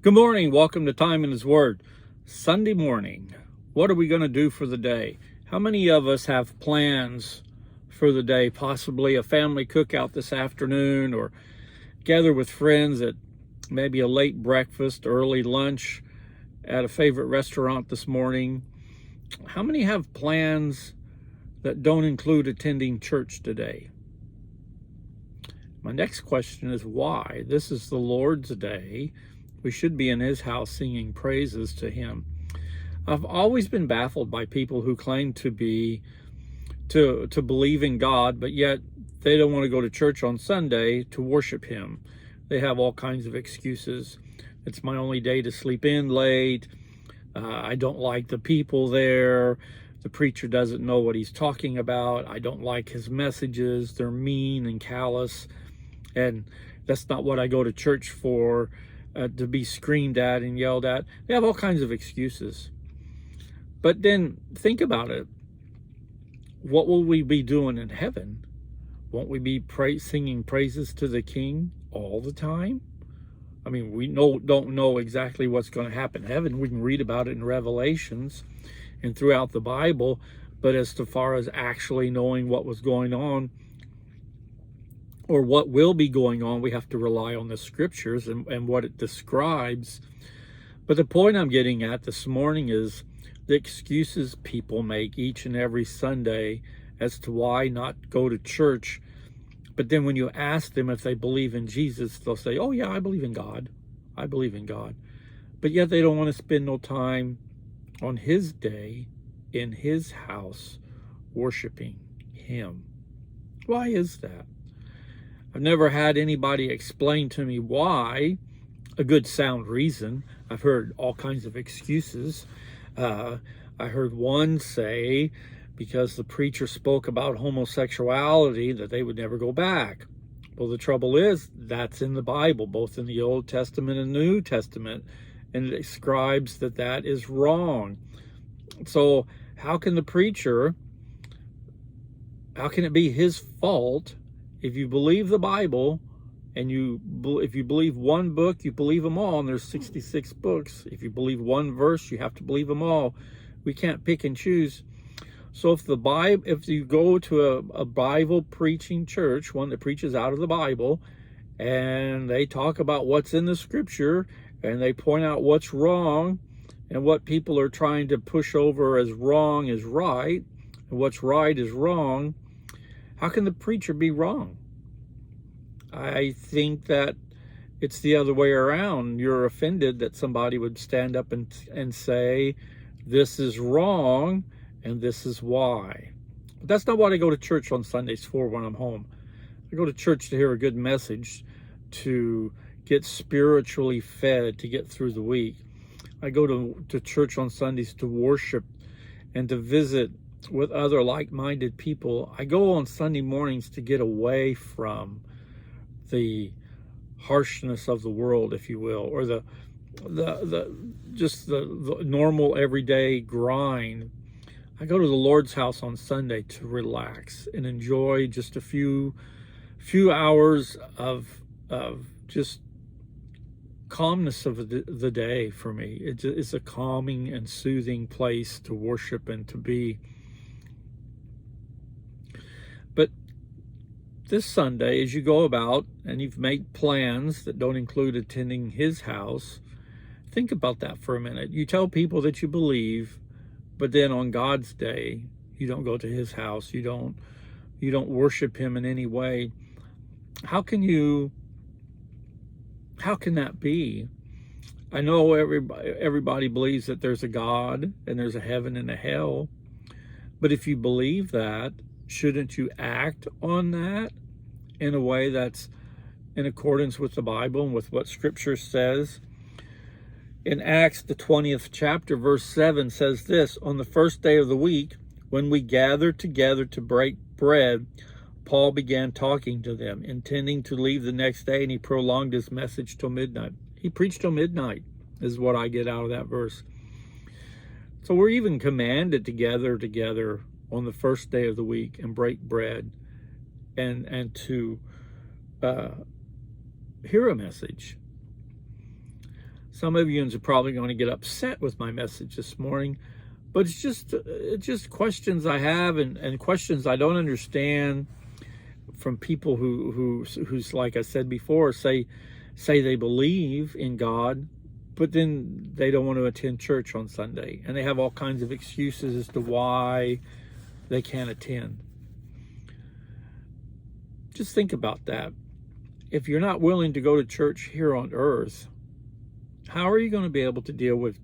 Good morning. Welcome to Time in His Word. Sunday morning. What are we going to do for the day? How many of us have plans for the day? Possibly a family cookout this afternoon, or gather with friends at maybe a late breakfast, early lunch at a favorite restaurant this morning. How many have plans that don't include attending church today? My next question is why? This is the Lord's day. We should be in His house singing praises to Him. I've always been baffled by people who claim to believe in God, but yet they don't want to go to church on Sunday to worship Him. They have all kinds of excuses. It's my only day to sleep in late. I don't like the people there. The preacher doesn't know what he's talking about. I don't like his messages. They're mean and callous. And that's not what I go to church for. To be screamed at and yelled at. They have all kinds of excuses. But then think about it. What will we be doing in heaven? Won't we be singing praises to the King all the time? I mean, we don't know exactly what's going to happen in heaven. We can read about it in Revelations and throughout the Bible. But as far as actually knowing what was going on, or what will be going on, we have to rely on the scriptures and what it describes. But the point I'm getting at this morning is the excuses people make each and every Sunday as to why not go to church. But then when you ask them if they believe in Jesus, they'll say, oh yeah, I believe in God. I believe in God. But yet they don't want to spend no time on His day in His house worshiping Him. Why is that? I've never had anybody explain to me why, a good sound reason. I've heard all kinds of excuses. I heard one say because the preacher spoke about homosexuality that they would never go back. Well, the trouble is that's in the Bible, both in the Old Testament and New Testament, and it describes that that is wrong. So how can it be his fault? If you believe the Bible, and if you believe one book, you believe them all, and there's 66 books. If you believe one verse, you have to believe them all. We can't pick and choose. So if you go to a Bible preaching church, one that preaches out of the Bible, and they talk about what's in the scripture, and they point out what's wrong, and what people are trying to push over as wrong is right, and what's right is wrong, how can the preacher be wrong? I think that it's the other way around. You're offended that somebody would stand up and say, this is wrong and this is why. But that's not what I go to church on Sundays for when I'm home. I go to church to hear a good message, to get spiritually fed, to get through the week. I go to church on Sundays to worship and to visit with other like-minded people. I go on Sunday mornings to get away from the harshness of the world, if you will, or the normal everyday grind. I go to the Lord's house on Sunday to relax and enjoy just a few hours of just calmness of the day for me. It's a calming and soothing place to worship and to be. But this Sunday, as you go about and you've made plans that don't include attending His house, think about that for a minute. You tell people that you believe, but then on God's day, you don't go to His house. You don't worship Him in any way. How can that be? I know everybody believes that there's a God and there's a heaven and a hell, but if you believe that, shouldn't you act on that in a way that's in accordance with the Bible and with what Scripture says? In Acts, the 20th chapter, verse 7 says this, on the first day of the week, when we gathered together to break bread, Paul began talking to them, intending to leave the next day, and he prolonged his message till midnight. He preached till midnight, is what I get out of that verse. So we're even commanded to gather together on the first day of the week and break bread and to hear a message. Some of you are probably going to get upset with my message this morning, but it's just questions I have and questions I don't understand from people who's like I said before, say they believe in God, but then they don't want to attend church on Sunday, and they have all kinds of excuses as to why they can't attend. Just think about that. If you're not willing to go to church here on earth, how are you going to be able to deal with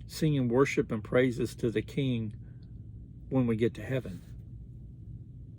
singing worship and praises to the King when we get to heaven?